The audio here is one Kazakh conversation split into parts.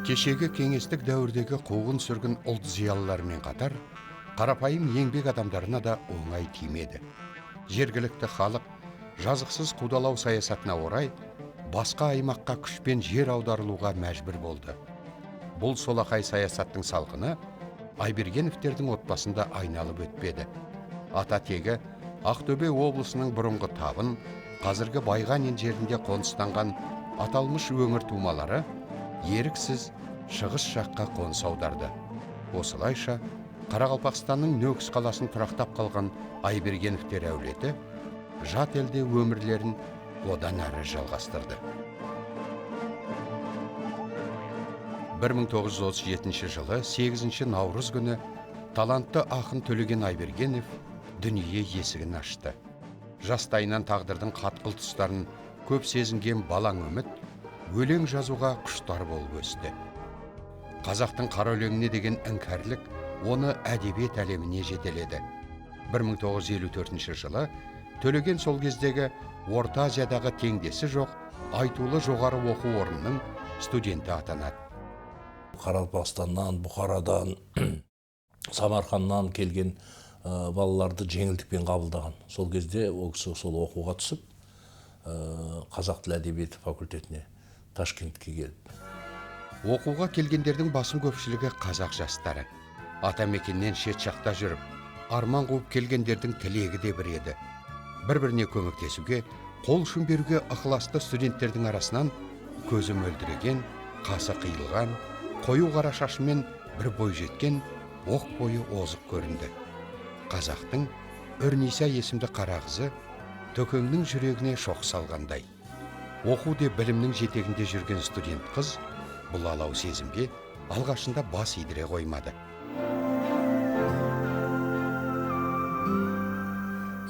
Кешегі кеңестік дәуірдегі қуғын сүргін ұлт зиялыларымен қатар, қарапайым еңбек адамдарына да оңай тимеді. Жергілікті халық жазықсыз қудалау саясатына орай басқа аймаққа күшпен жер аударылуға мәжбүр болды. Бұл солақай саясаттың салқыны Айбергеновтердің отбасында айналып өтпеді. Ата тегі Ақтөбе облысының бұрынғы табын, қазіргі Байғанин жерінде қоныстанған аталмыш өңір тумалары еріксіз шығыс жаққа қоныс аударды. Осылайша Қарақалпақстанның Нөкіс қаласын тұрақтап қалған Айбергеновтер әулеті жат елде өмірлерін одан әрі жалғастырды. 1937 жылы 8 наурыз күні талантты ақын Төлеген Айбергенов дүние есігін ашты. Жастайынан тағдырдың қатқыл тұстарын көп сезінген балаң үміт өлең жазуға құштар болып өсті. Қазақтың қара өлеңіне деген іңкәрлік оны әдебиет әлеміне жетеледі. 1954 жылы Төлеген сол кездегі Орта Азиядағы теңдесі жоқ айтулы жоғары оқу орнының студенті атанады. Қарақалпақстаннан, Бұқарадан, Самарқаннан келген балаларды жеңілдікпен қабылдаған. Сол кезде ол кісі сол оқуға түсіп, қазақ тілі әдебиеті факультетіне Ташкентке келіп. Оқуға келгендердің басым көпшілігі қазақ жастары. Атамекеннен шет жақта жүріп, арман қуып келгендердің тілегі де бір еді. Бір-біріне көмектесуге, қол ұшын беруге ықыласты студенттердің арасынан көзі мөлдіреген, қасы қиылған, қою қара шашымен бір бой жеткен оқ бойы озық көрінді. Қазақтың Өрниса есімді қара қызы Төкеңнің жүрегіне шоқ салғандай. Оқу де білімнің жетегінде жүрген студент қыз бұл алау сезімге алғашында бас идіре қоймады.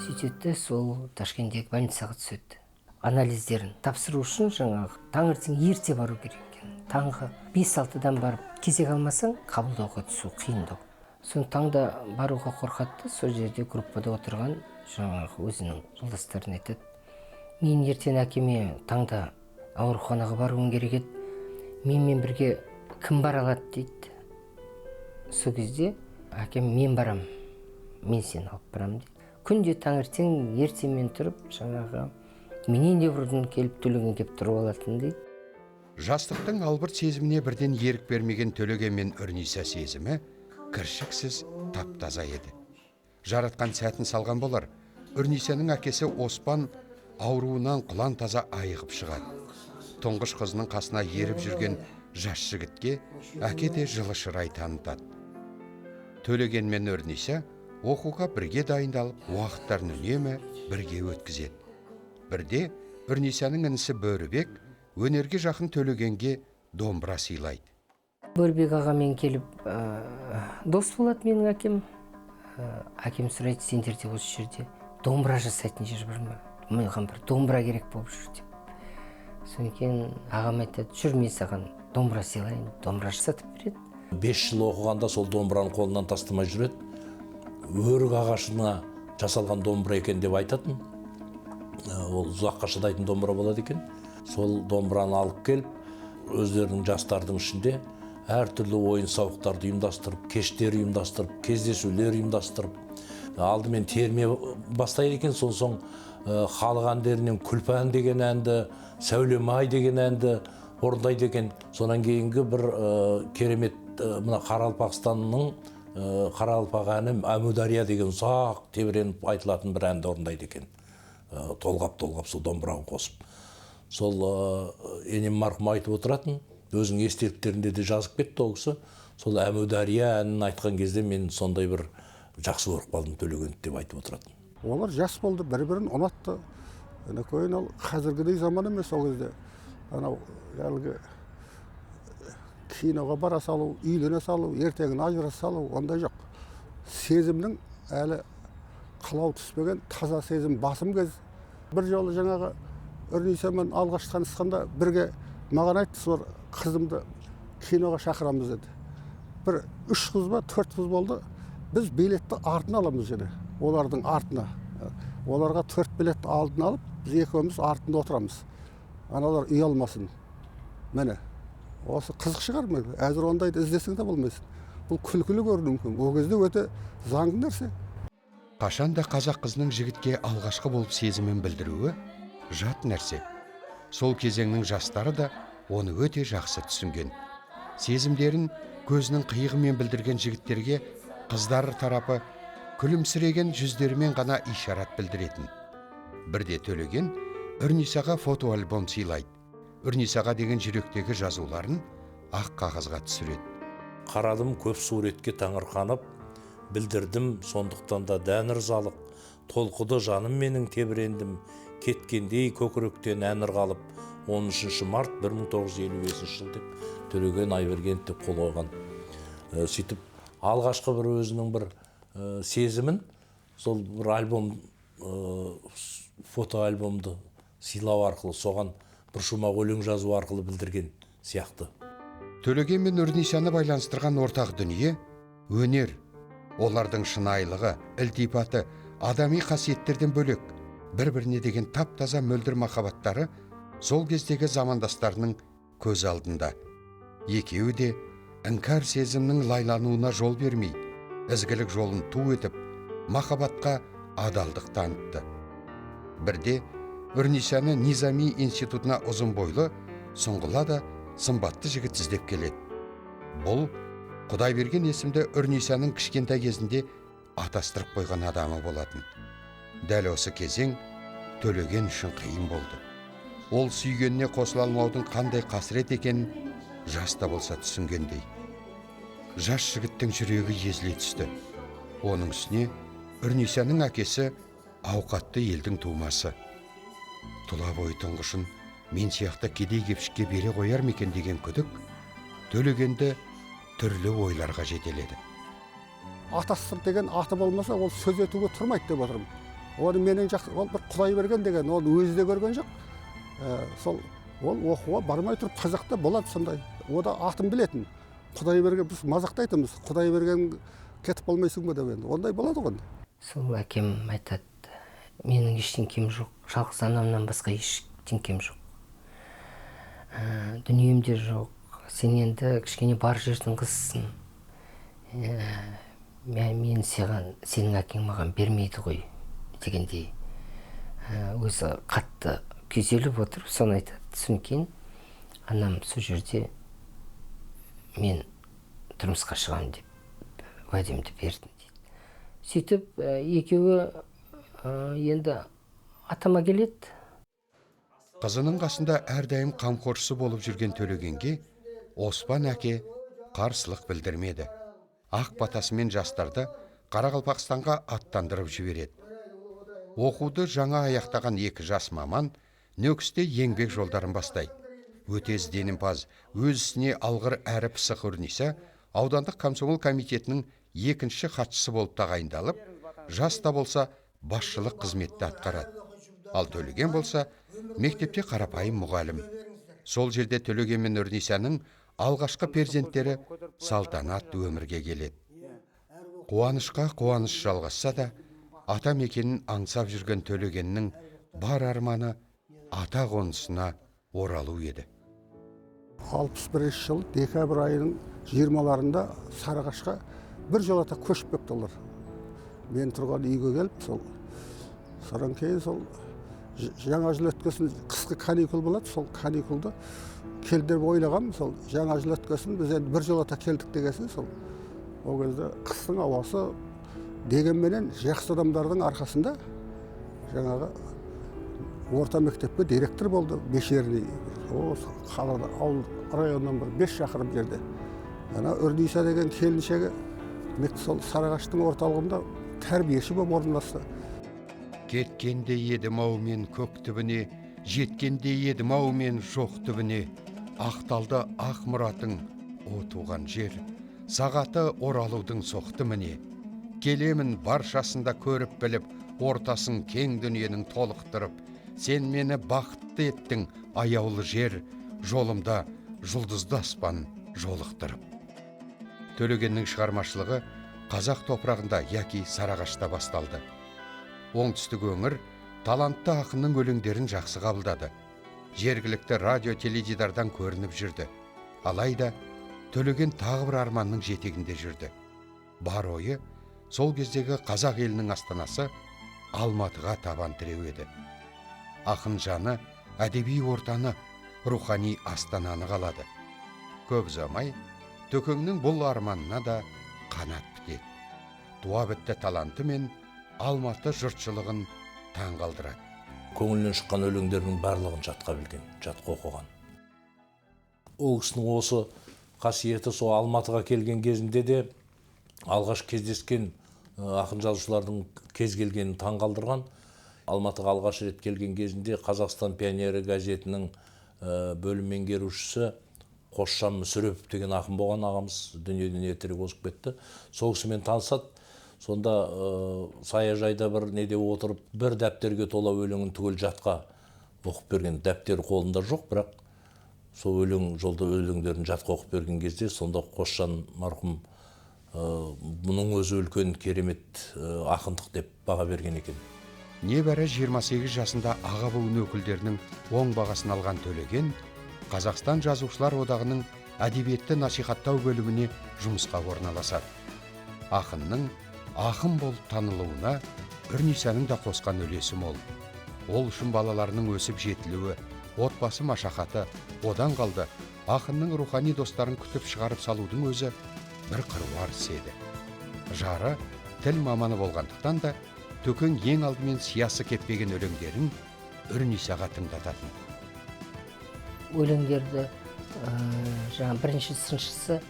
Сөйтеді сол Ташкенттегі больницаға түседі. Анализдерін тапсыру үшін жаңағы таңертең ерте бару керек екен. Таңғы 5-6-дан барып кезек алмасаң қабылдауға түсу қиындау. Соны таңда баруға қорқатты, сол жерде группада отырған жаңағы өзінің жолдастарына айтады. Мен ертең әкеме таңда ауруханаға баруым керек еді. Менімен бірге кім бара алады дейді. Сол кезде әкем мен барам, мен сені алып барам дейді. Күнде таңертең ертемен тұрып жаңағы менен де бұрын келіп Төлеген кеп тұрып алатын дейді. Жастықтың албырт сезіміне бірден ерік бермеген Төлеген мен Өрниса сезімі кіршіксіз тап-таза еді. Жаратқан сәтін салған болар. Өрнисаның әкесі Оспан ауруынан құлан таза айығып шығады. Тұңғыш қызының қасына еріп жүрген жас жігітке әке де жылы шырай танытады. Төлеген мен Өрниса оқуға бірге дайындалып, уақыттарын үнемі бірге өткізеді. Бірде Өрнисаның інісі Бөрібек өнерге жақын Төлегенге домбыра сыйлайды. Бөрбек ағамен келіп дос болады менің әкем. Әкем сұрайды, сендер де осы жерде домбыра жасайтын жер бар ма? Маған бір домбыра керек болып жүр деп. Содан кейін ағам айтады, жүр мен саған домбыра сыйлайын, домбыра жасатып береді. 5 жыл оқығанда сол домбыраны қолынан тастамай жүреді. Өрік ағашына жасалған домбыра екен деп айтатын. Ол ұзаққа шыдайтын домбыра болады екен. Сол домбыраны алып келіп, өздерінің жастардың ішінде әртүрлі ойын сауықтарды ұйымдастырып, кештер ұйымдастырып, кездесулер ұйымдастырып, алдымен терме бастайды екен, соң халық әндерінен Күлпән деген әнді, Сәулемай деген әнді орындайды екен. Сонан кейінгі бір керемет мына Қарақалпақстанның Қарақалпақ әні Әмудария деген ұзақ тебіреніп айтылатын бір әнді орындайды екен. Толғап сол домбыраға қосып. Сол енем марқұм айтып отыратын, өзінің естеліктерінде де жазып кетті ол кісі. Сол Әмудария әнін айтқан кезде мен сондай бір жақсы көріп қалдым Төлегенді деп айтып отыратын. Олар жас болды, бір-бірін ұнатты. Кейін ол қазіргідей заман емес ол кезде. Анау әлгі киноға бара салу, үйлене салу, ертеңін ажыраса салу, ондай жоқ. Сезімнің әлі қылау түспеген таза сезім басым кез. Бір жолы жаңағы Өрнисамен алғаш танысқанда бірге маған айтты, сол қызымды киноға шақырамыз деді. Бір 3 қыз ба 4 қыз болды. Біз билетті артына аламыз және олардың артына. Оларға 4 билетті алдын алып, біз екеуміз артында отырамыз. Аналар үй алмасын. Міне, осы қызық шығар ма? Әзір ондайды іздесең де болмайсың. Бұл күлкілі көрінуі мүмкін. Ол кезде өте заңды нәрсе. Қашанда қазақ қызының жігітке алғашқы болып сезімін білдіруі жат нәрсе. Сол кезеңнің жастары да оны өте жақсы түсінген. Сезімдерін көзінің қиығымен білдірген жігіттерге қыздар тарапы күлімсіреген жүздерімен ғана ишарат білдіретін. Бірде Төлеген Үрнисаға фотоальбом сыйлайды. Үрнисаға деген жүректегі жазуларын ақ қағазға түсіреді. Қарадым көп суретке таңырқанып, білдірдім сондықтан да дән ырзалық, толқыды жаным менің тебірендім, кеткендей көкіректен ән ырғалып, 13 март 1955 жыл деп Төлеген Айбергенов деп қол қойған. Сөйтіп алғашқы бір өзінің бір сезімін сол бір альбом, фотоальбомды сыйлау арқылы, соған бір шумақ өлең жазу арқылы білдірген сияқты. Төлеген мен Үрнисаны байланыстырған ортақ дүние өнер. Олардың шынайылығы, ілтипаты, адами қасиеттерден бөлек бір-біріне деген тап-таза мөлдір махаббаттары сол кездегі замандастарының көз алдында. Екеуі де іңкәр сезімнің лайлануына жол бермей, ізгілік жолын ту етіп, махаббатқа адалдық танытты. Бірде Үрнисаны Низами институтына ұзын бойлы, сұңғыла да сымбатты жігіт іздеп келеді. Бұл Құдайберген есімді Үрнисаның кішкентай кезінде атастырып қойған адамы болатын. Дәл осы кезең Төлеген үшін қиын болды. Ол сүйгеніне қосыла алмаудың қандай қасірет екенін жаста болса түсінгендей. Жас жігіттің жүрегі езіле түсті. Оның үстіне Үрнисаның әкесі ауқатты елдің тумасы. Тұла бойы тұңғышын мен сияқты кедей-кепшікке бере қояр ма екен деген күдік Төлегенді түрлі ойларға жетеледі. Атастыр деген аты болмаса, ол сөз етуге тұрмайды деп отырмын. Оны менің ол бір Құдайберген деген, ол өзі де көрген жоқ. Ол оқуға бармай тұрып қазақта болады сондай. О да атын білетін. Құдайберген, біз мазақта айтамыз, Құдайберген кетіп болмайсың ба деп енді. Ондай болады ғой. Сол әкем айтады, менің ештеңкем жоқ, жалғыз анамнан басқа ештеңкем жоқ. Дүниемде жоқ, сен енді кішкене бар жердің қызысың. Мен сенің әкең маған бермейді ғой дегендей. Өзі қатты күйзеліп отырып, соны айтады. Содан кейін анам сол жерде мен тұрмысқа шығамын деп уәдемді бердім дейді. Сөйтіп екеуі енді атама келеді. Қызының қасында әрдайым қамқоршысы болып жүрген Төлегенге Оспан әке қарсылық білдірмеді. Ақ батасымен жастарды Қарақалпақстанға аттандырып жібереді. Оқуды жаңа аяқтаған екі жас маман Нөкісте еңбек жолдарын бастайды. Өте ізденімпаз, өз ісіне алғыр әрі пысық Үрниса аудандық комсомол комитетінің екінші хатшысы болып тағайындалып, жас та болса басшылық қызметті атқарады. Ал Төлеген болса мектепте қарапайым мұғалім. Сол жерде Төлеген мен Үрнисаның алғашқы перзенттері салтанат өмірге келеді. Қуанышқа қуаныш жалғасса да, ата мекенін аңсап жүрген Төлегеннің бар арманы ата қонысына оралу еді. 61 жыл декабрь айының 20-ларында Сарыағашқа бір жолата көшіп кетті олар. Мен тұрған үйге келіп, содан кейін жаңа жыл өткесін қысқы каникул болады, сол каникулды келдер ойлағам, сол жаңа жыл өткесін біз енді бір жолата келдік дегесін, ол кезде қыстың ауасы дегенменен жақсы адамдардың арқасында жаңағы орта мектепке директор болды, Бешерный. Қалада, ауыл районнан бір 5 шақырым жерде. Үрниса деген келіншегі сол Сарыағаштың орталығында тәрбиеші болып орналасты. Кеткенде едім ау мен көк түбіне, жеткенде едім ау мен жоқ түбіне, ақталды ақ мұратың о туған жер, сағаты оралудың соқты міне. Келемін баршасында көріп біліп, ортасын кең дүниенің толықтырып, сен мені бақытты еттің аяулы жер, жолымда жұлдызды аспан жолықтырып. Төлегеннің шығармашылығы қазақ топырағында яки Сарыағашта басталды. Оңтүстік өңір талантты ақынның өлеңдерін жақсы қабылдады. Жергілікті радио теледидардан көрініп жүрді. Алайда Төлеген тағы бір арманның жетегінде жүрді. Бар ойы сол кездегі қазақ елінің астанасы Алматыға табан тіреу еді. Ақын жаны әдеби ортаны, рухани астананы қалады. Көп ұзамай Төкеңнің бұл арманына да қанат бітеді. Туа бітті таланты мен Алматы жұртшылығын таң қалдырады. Көңілінен шыққан өлеңдерінің барлығын жатқа білген, жатқа оқыған. Ол кісінің осы қасиеті сол Алматыға келген кезінде де алғаш кездескен ақын жазушылардың кез келгенін таң қалдырған. Алматыға алғаш рет келген кезінде Қазақстан пионері газетінің бөлім меңгерушісі Қосжан Мүсірепов деген ақын болған ағамыз дүниеден ертерек озып кетті. Сол кісімен танысады. Сонда саяжайда бір неде отырып, бір дәптерге тола өлеңін түгел жатқа оқып берген. Дәптер қолында жоқ, бірақ сол өлең жолда өлеңдерін жатқа оқып берген кезде сонда Қосжан марқұм бұның өзі үлкен керемет ақындық деп баға берген екен. Небәрі 28 жасында аға буын өкілдерінің оң бағасын алған Төлеген Қазақстан Жазушылар Одағының әдебиетті насихаттау бөліміне жұмысқа орналасады. Ақынның ақын болып танылуына Үрнисаның да қосқан үлесі мол. Ол үшін балаларының өсіп жетілуі, отбасы машақаты, одан қалды ақынның рухани достарын күтіп шығарып салудың өзі бір қыруар іс еді. Жары тіл маманы болғандықтан да Төкең ең алдымен сиясы кеппеген өлеңдерін Үрнисаға тыңдататын. Өлеңдерді жаңа бірінші сыншысы,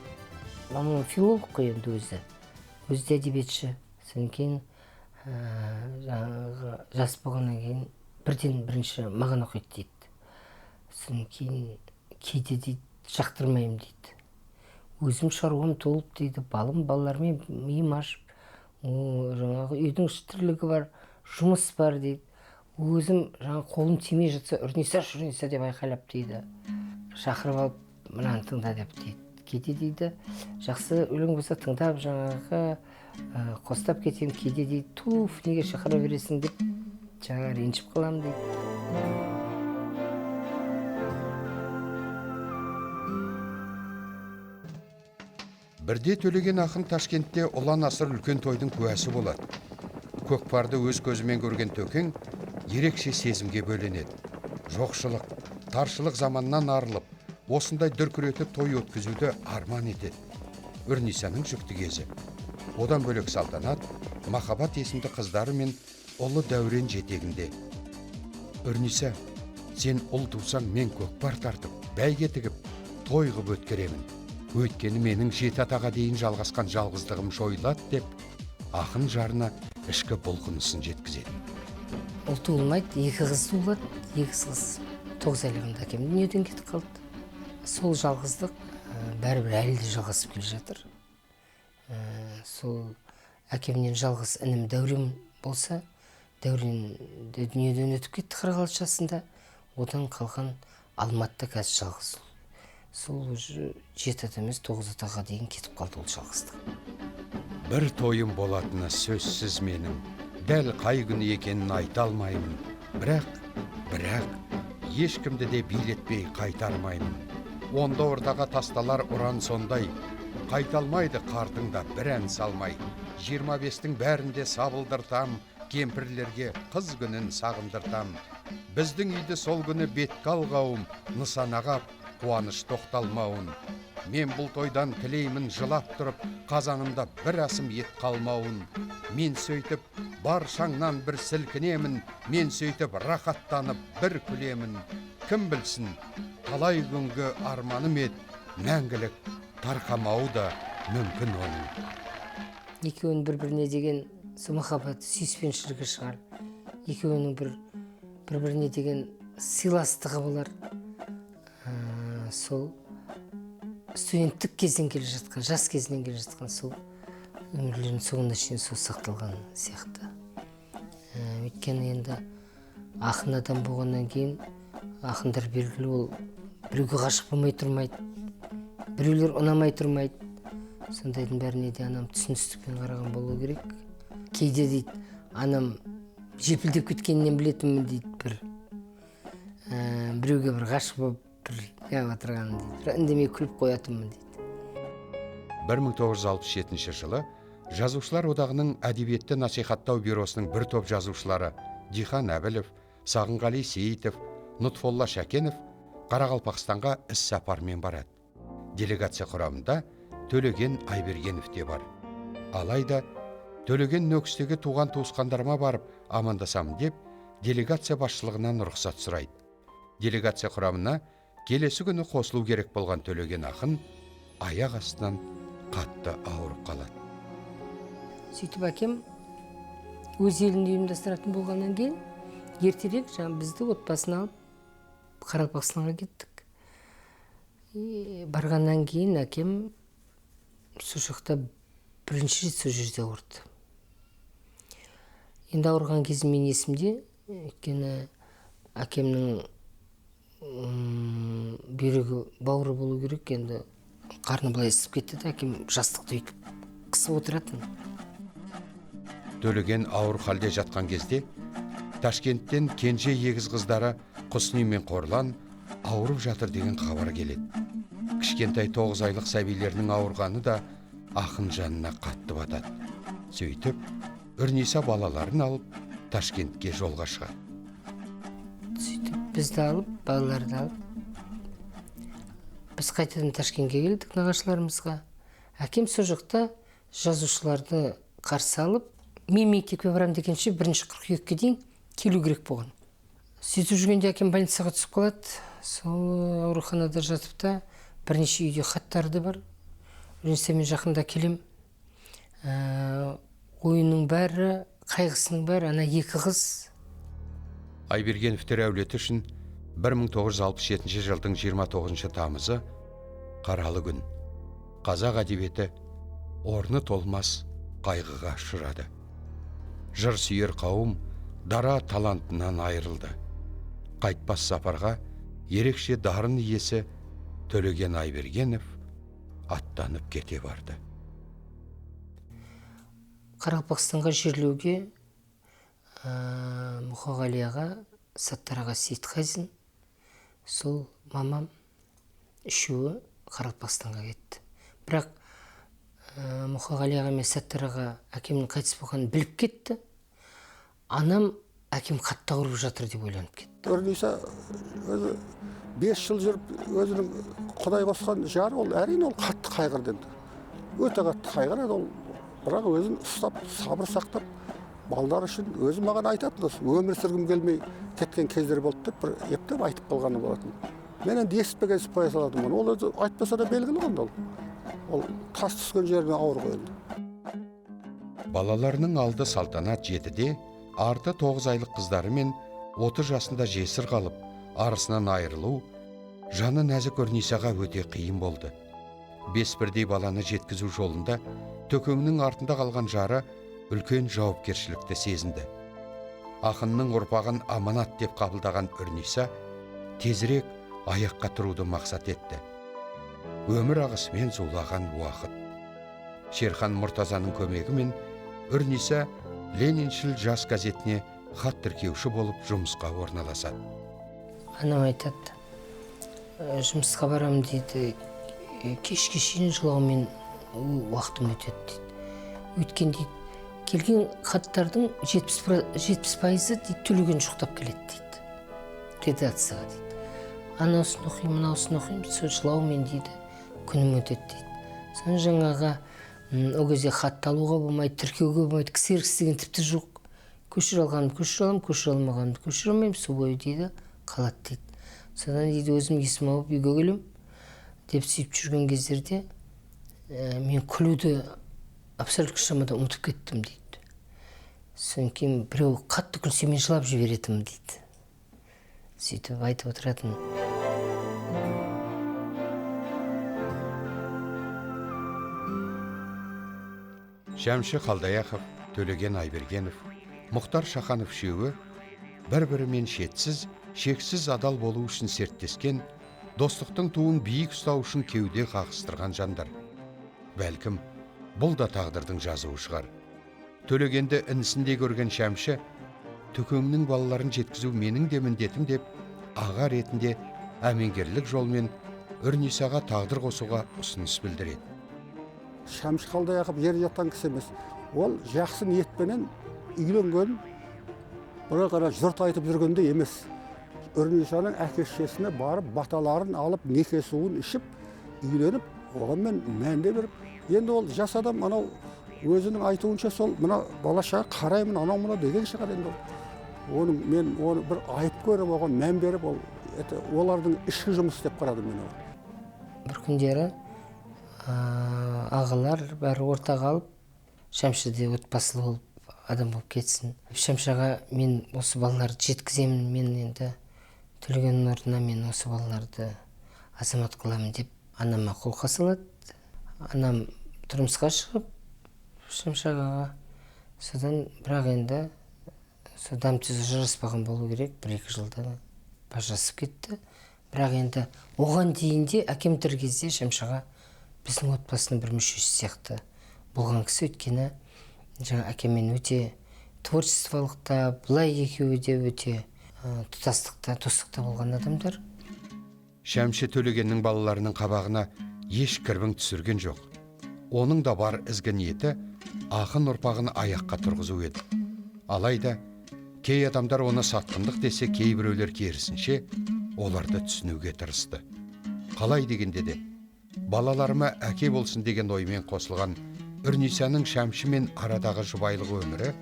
мамам филолог қой енді өзі де әдебиетші. Содан кейін жаңағы жас болғаннан кейін бірден бірінші маған оқиды дейді. Содан кейін кейде дейді жақтырмаймын дейді. Өзім шаруам толып дейді, балалармен миым ашып, жаңағы үйдің тірлігі бар, жұмыс бар дейді. Өзім жаңа қолым тимей жатса, Үрниса деп айқайлап дейді. Шақырып алып, мынаны тыңда деп дейді. Кейде дейді, жақсы өлең болса тыңдап жаңағы қостап кетем, кейде дейді, туф, неге шақыра бересің деп жаңа ренжіп қалам дейді. Бірде Төлеген ақын Ташкентте ұлан асыр үлкен тойдың куәсі болады. Көкпарды өз көзімен көрген Төкең ерекше сезімге бөленеді. Жоқшылық, таршылық заманнан арылып, осындай дүркіретіп той өткізуді арман етеді. Үрнисаның жүкті кезі. Одан бөлек салтанат, махаббат есімді қыздары мен ұлы Дәурен жетегінде. Үрниса, сен ұл тусаң мен көкпар тартып, бәйге тігіп, той қып өткеремін. Өйткені менің 7 атаға дейін жалғасқан жалғыздығым жойылады деп, ақын жарына ішкі бұлқынысын жеткізеді. Ұл туылмайды, 2 қыз туылады, 2 қыз 9 айлығында әкем дүниеден кетіп қалды. Сол жалғыздық бәрібір әлі де жалғасып келе жатыр. Сол әкемнен жалғыз інім Дәурен болса, Дәурен дүниеден өтіп кетті 46 жасында. Одан қалған Алматыда қазір жалғыз. Сол 7 ата емес 9 атаға дейін кетіп қалды ол жалғыздық. Бір тойым болатыны сөзсіз менің, дәл қай күні екенін айта алмаймын. Бірақ, ешкімді де билетпей қайтармаймын. Онда ортаға тасталар ұран сондай, қайталмайды қардың да бір ән салмай. 25-тің бәрінде сабылдыртам, кемпірлерге қыз күнін сағындыртам. Біздің үйді сол күні бетке алғауым, нысанаға қуаныш тоқталмауын. Мен бұл тойдан тілеймін жылап тұрып, қазанымда бір асым ет қалмауын. Мен сөйтіп баршаңнан бір сілкінемін, мен сөйтіп рахаттанып бір күлемін. Кім білсін, талай күнгі арманым ед, мәңгілік тарқамауы да мүмкін оның. Екеуінің бір-біріне деген махаббат, сүйіспеншілігі шығар. Екеуінің бір-біріне деген сыйластығы болар. Сол студенттік кезден келе жатқан, жас кезінен келе жатқан сол өмірлерінің соңына шейін сол сақталған сияқты. Өйткені енді ақын адам болғаннан кейін ақындар белгілі ол біреуге ғашық болмай тұрмайды, біреулер ұнамай тұрмайды. Сондайдың бәріне де анам түсіністікпен қараған болу керек. Кейде дейді, анам жепілдеп кеткеннен білетінмін дейді, біреуге бір ғашық болып бір жап отырғанын дейді. Үндемей күліп қоятынмын дейді. 1967 жылы Жазушылар одағының әдебиетті насихаттау бюросының бір топ жазушылары Дихан Әбілов, Сағынғали Сейітов, Нұтфолла Шәкенов Қарақалпақстанға іс сапармен барады. Делегация құрамында Төлеген Айбергенов те бар. Алайда Төлеген Нөкістегі туған туысқандарыма барып амандасамын деп, делегация басшылығынан рұқсат сұрайды. Делегация құрамына келесі күні қосылу керек болған Төлеген ақын аяқ астынан қатты ауырып қалады. Сөйтіп әкем өз елінде ұйымдастыратын болғаннан кейін ертерек бізді отбасын алып Қарақалпақстанға кеттік. Барғаннан кейін әкем сол жақта бірінші рет сол жерде ауырды. Енді ауырған кезім мен есімде, өйткені әкемнің бүйрегі бауыры болу керек, енді қарны былай ісіп кетті де, әкем жастықты үйтіп қысып отыратын. Төлеген ауыр халде жатқан кезде Ташкенттен кенже егіз қыздары Құсни мен Қорлан ауырып жатыр деген хабар келеді. Кішкентай 9 айлық сәбилерінің ауырғаны да ақын жанына қатты батады. Сөйтіп, Үрниса балаларын алып Ташкентке жолға шығады. Сөйтіп, бізді алып, балаларды алып, біз қайтадан Ташкентке келдік нағашыларымызға. Әкем сол жақта жазушыларды қарсы алып, мен мектепке барам дегенше 1 қыркүйекке дейін келу керек болған. Сөйтіп жүргенде әкем больницаға түсіп қалады. Сол ауруханада жатып та бірнеше үйде хаттарды бар. Үрнисамен жақында келем. Ойының бәрі, қайғысының бәрі, ана 2 қыз. Айбергеновтер әулеті үшін 1967 жылдың 29 тамызы қаралы күн. Қазақ әдебиеті орны толмас қайғыға ұшырады. Жыр сүйер қауым дара талантынан айырылды. Қайтпас сапарға ерекше дарын иесі Төлеген Айбергенов аттанып кете барды. Қарақалпақстанға жерлеуге Мұқағали аға, Саттар аға Сейітқазин, сол мамам үшеуі Қарақалпақстанға кетті. Бірақ Мұқағали аға мен Саттар аға әкемнің қайтыс болғанын біліп кетті. Анам әкем қатты ауырып жатыр деп ойланып кетті. Үрниса өзі 5 жыл жүріп, өзінің Құдай қосқан жары, ол әрине ол қатты қайғырды енді. Өте қатты қайғырады ол. Бірақ өзін ұстап, сабыр сақтап, балдар үшін өзі маған айтатын осы. Өмір сүргім келмей кеткен кездер болды деп бір ептеп айтып қалғаны болатын. Мен енді естіппеген қоя салатынмын. Ол өзі айтпаса да белгілі ғой. Ол тас түскен жеріне ауыр қойылды. Балаларының алды салтанат 7-де, арты 9 айлық қыздары мен 30 жасында жесір қалып, арысынан айырылу, жаны нәзік Үрнисаға өте қиын болды. 5 бірдей баланы жеткізу жолында Төкеңнің артында қалған жары үлкен жауапкершілікті сезінді. Ақынның ұрпағын аманат деп қабылдаған Үрниса тезірек аяққа тұруды мақсат етті. Өмір ағысымен зулаған уақыт. Шерхан Мұртазаның көмегімен Үрниса Лениншіл жас газетіне хат тіркеуші болып жұмысқа орналасады. Анам айтады, жұмысқа барам дейді, кешке шейін жылаумен уақытым өтеді дейді. Өткен дейді, келген хаттардың 70% дейді, Төлеген жұқтап келеді дейді. Редакцияға дейді. Анасын оқимын, мынаусын оқимын, сол жылаумен дейді, күнім өтеді дейді. Соны жаңаға о кезде хатты алуға болмайды, тіркеуге болмайды, кісеркіс деген тіпті жоқ. Көшір алғанымды көшір аламын, көшір алмағанымды көшір алмаймын, сол бойы дейді, қалады дейді. Содан дейді, өзім есім алып үйге келем деп сөйтіп жүрген кездерде мен күлуді абсолютті шамада ұмытып кеттім дейді. Содан кейін біреу қатты күлсе мен жылап жіберетінмін дейді. Сөйтіп айтып отыратын. Шәмші Қалдаяқов, Төлеген Айбергенов, Мұхтар Шаханов үшеуі бір-бірімен шексіз адал болу үшін серттескен, достықтың туын биік ұстау үшін кеуде қағыстырған жандар. Бәлкім, бұл да тағдырдың жазуы шығар. Төлегенді інісінде көрген Шәмші, Төкеңнің балаларын жеткізу менің де міндетім деп, аға ретінде әмеңгерлік жолмен Үрнисаға тағдыр қосуға ұсыныс білдіреді. Шәмші Қалдаяқов жер жаттан кісі емес. Ол жақсы ниетпенен үйленген, бұра қара жұрт айтып жүргенде емес. Үрнисаның әке-шешесіне барып, баталарын алып, неке суын ішіп, үйленіп, оғанмен мәнде беріп, енді ол жас адам анау өзінің айтуынша сол мына балашаға қараймын анау мына деген шығар енді. Мен оны бір айып көріп, оған мән беріп, олардың ішкі жұмыс деп қарадым мен ол. Бір күндері ағалар бәрі ортаға алып, Шәмшіде отбасылы болып адам болып кетсін. Шәмшіға мен осы балаларды жеткіземін, мен енді төлегеннің орнына мен осы балаларды азамат қыламын деп анама қолқа салады. Анам тұрмысқа шығып, Шәмшіға содан бірақ енді содан түзі жараспаған болу керек, 1-2 жылда ажырасып кетті. Бірақ енді оған дейінде әкем тірі кезде Шәмшіға біздің отбасының бір мүшесі сияқты болған кісі, өйткені жаңа әкеммен өте творчестволықта, бұлай екеуі де өте тұтастықта, достықта болған адамдар. Шәмші Төлегеннің балаларының қабағына еш кірбің түсірген жоқ. Оның да бар ізгі ниеті ақын ұрпағын аяққа тұрғызу еді. Алайда кей адамдар оны сатқындық десе, кейбіреулер керісінше оларды түсінуге тырысты. Қалай дегенде де балаларыма әке болсын деген оймен қосылған Үрнисаның Шәмшімен арадағы жұбайлық өмірі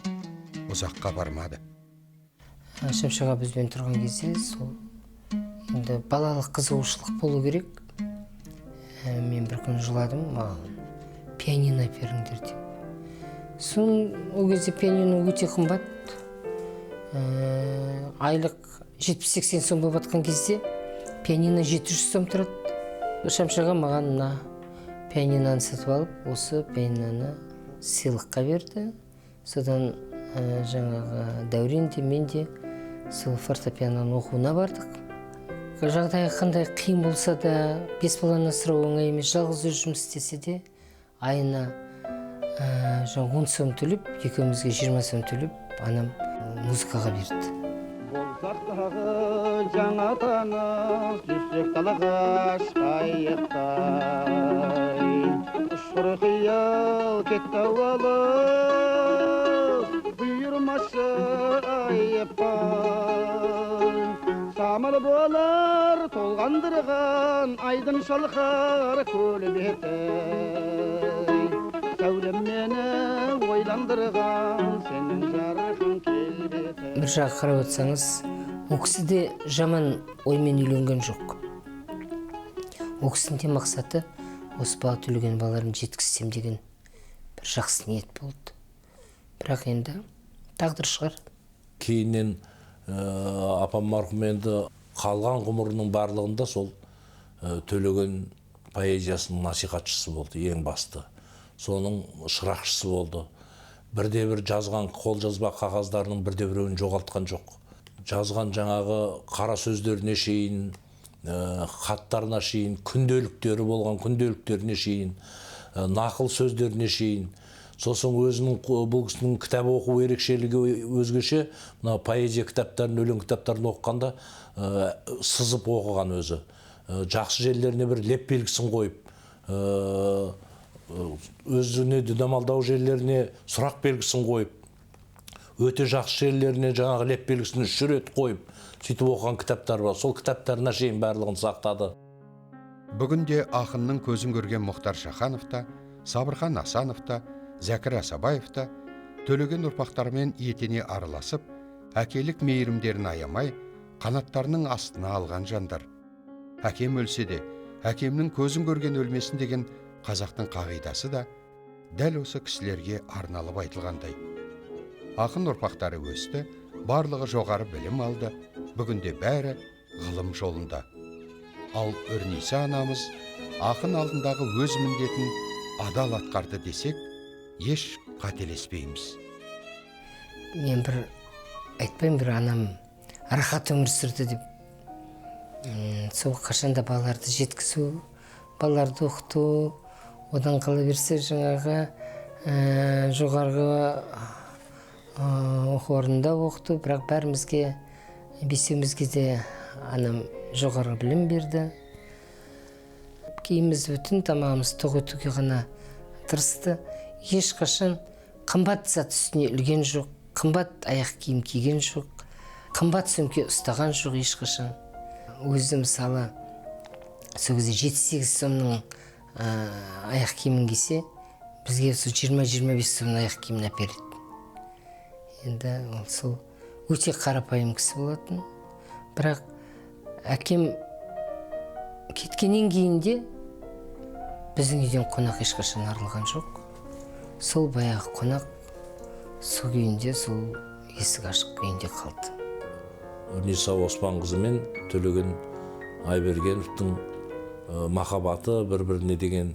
ұзаққа бармады. Шәмшіға бізбен тұрған кезде сол енді балалық қызығушылық болу керек. Мен бір күн жыладым, маған пианино беріңдер деп. Ол кезде пианино өте қымбат. Айлық 70-80 сом болып жатқан кезде пианино 700 сом тұрады. Шәмшіға маған мына пианиноны сатып алып, осы пианиноны сыйлыққа берді. Содан жаңағы Дәурен де мен де сол фортепианоның оқуына бардық. Жағдайы қандай қиын болса да, 5 баланы асырау оңай емес, жалғыз өз жұмыс істесе де, айына 10 сом төлеп, екеумізге 20 сом төлеп, анам музыкаға берді. Болсақ дағы жаңа таныс, жүзсек далаға шайықтай. Ұшқыр қиял кетті алыс, бұйырмашы айыппай. Самыр болар толғандырған, айдын шалқар көл беті. Сәулем мені ойландырған, сенің жарқын келбеті. Бір жағы қарап отырсаңыз, ол кісі де жаман оймен үйленген жоқ. Ол кісінің де мақсаты осы бала төлеген балаларын жеткізсем деген бір жақсы ниет болды. Бірақ енді тағдыр шығар. Кейіннен апам марқұм енді қалған ғұмырының барлығында сол төлеген поэзиясының насихатшысы болды, ең басты. Соның шырақшысы болды. Бірде-бір жазған қолжазба қағаздарының бірде-біреуін жоғалтқан жоқ. Жазған жаңағы қара сөздеріне шейін, хаттарына шейін, күнделіктері болған күнделіктеріне шейін, нақыл сөздеріне шейін. Сосын өзінің бұл кісінің кітап оқу ерекшелігі өзгеше, мына поэзия кітаптарын, өлең кітаптарын оқығанда сызып оқыған өзі. Жақсы жерлеріне бір леп белгісін қойып, өзіне дүнамалдау жерлеріне сұрақ белгісін қойып, өте жақсы жерлеріне жаңағы леп белгісін 3 рет қойып, сөйтіп оқыған кітаптар бар. Сол кітаптарына шейін барлығын сақтады. Бүгінде ақынның көзін көрген Мұхтар Шаханов та, Сабырхан Асанов та, Зәкір Асабаев та төлеген ұрпақтарымен етене араласып, әкелік мейірімдерін аямай, қанаттарының астына алған жандар. Әкем өлсе де, әкемнің көзін көрген өлмесін деген қазақтың қағидасы да дәл осы кісілерге арналып айтылғандай. Ақын ұрпақтары өсті, барлығы жоғары білім алды, бүгінде бәрі ғылым жолында. Ал Үрниса анамыз ақын алдындағы өз міндетін адал атқарды десек, еш қателеспейміз. Мен бір айтпайым, бір анам рахат өмір сүрді деп. Сол қашанда балаларды жеткізу, балаларды оқыту, одан қала берсе жаңағы жоғарғы оқу орнында оқыту, бірақ бәрімізге, бесеумізге де анам жоғары білім берді. Киіміміз бүтін, тамағымыз тоқ өтуге ғана тырысты. Ешқашан қымбат зат үстіне үлген жоқ, қымбат аяқ киім киген жоқ, қымбат сөмке ұстаған жоқ ешқашан. Өзі мысалы сол кезде 7-8 сомның аяқ киімін кисе, бізге сол 20-25 сомның аяқ киімін әпереді. Енді сол өте қарапайым кісі болатын. Бірақ әкем кеткеннен кейін де біздің үйден қонақ ешқашан арылған жоқ. Сол баяғы қонақ сол күйінде, сол есік ашық күйінде қалды. Ниса Оспанқызы мен Төлеген Айбергеновтың махаббаты бір-біріне деген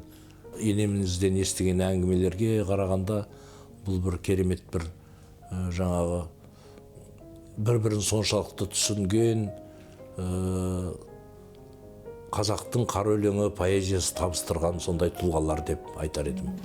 енемізден естіген әңгімелерге қарағанда бұл бір керемет бір жаңағы бір-бірін соншалықты түсінген қазақтың қара өлеңі поэзиясы табыстырған сондай тұлғалар деп айтар едім.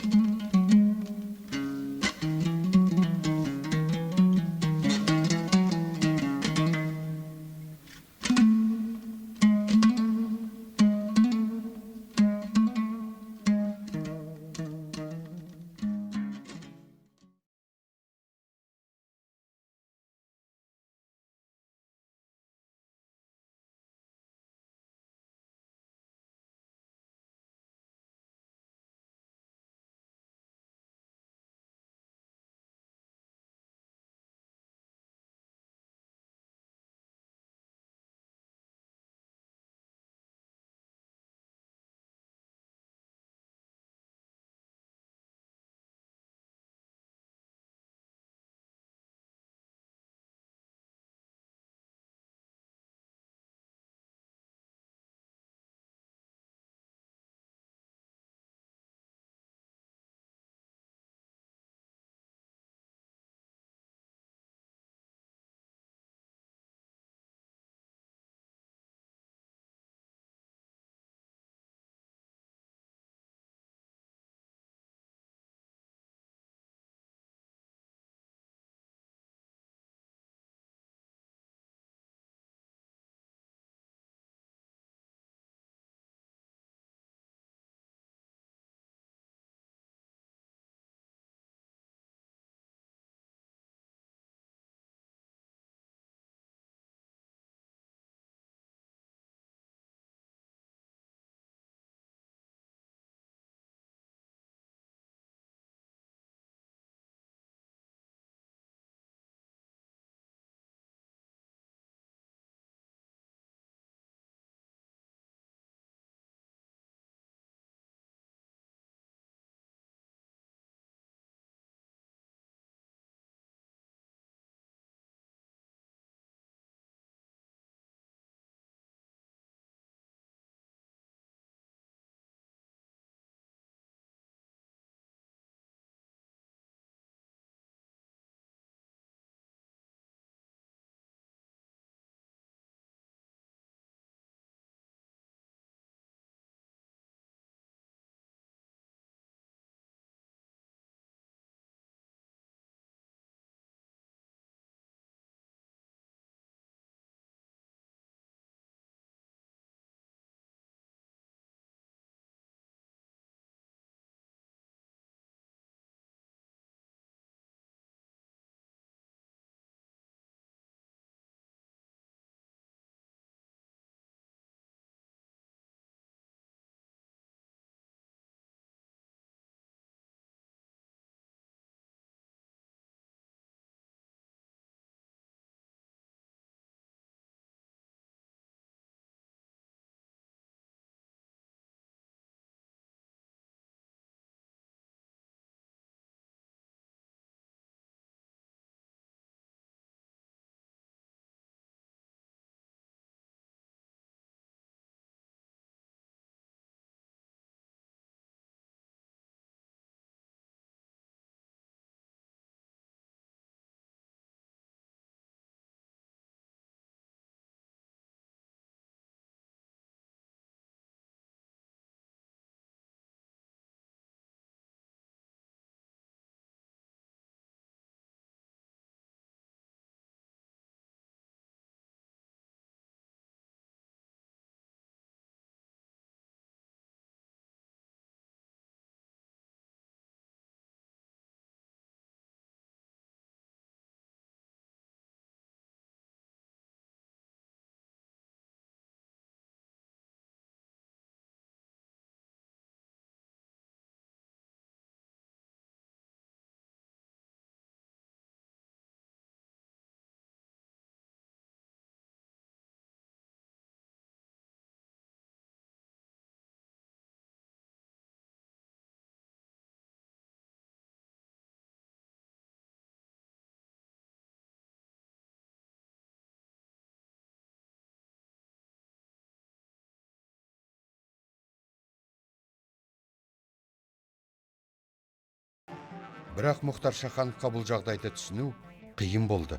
Бірақ Мұхтар Шахановқа бұл жағдайды түсіну қиын болды.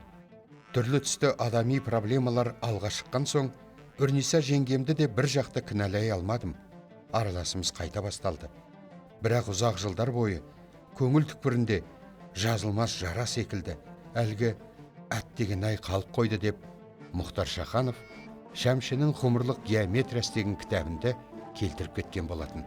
Түрлі түсті адами проблемалар алға шыққан соң, Үрниса жеңгемді де бір жақты кінәлай алмадым. Араласымыз қайта басталды. Бірақ ұзақ жылдар бойы көңіл түкпірінде жазылмас жара секілді әлгі әттеген ай қалып қойды деп Мұхтар Шаханов Шәмшінің ғұмырлық геометриясы деген кітабында келтіріп кеткен болатын.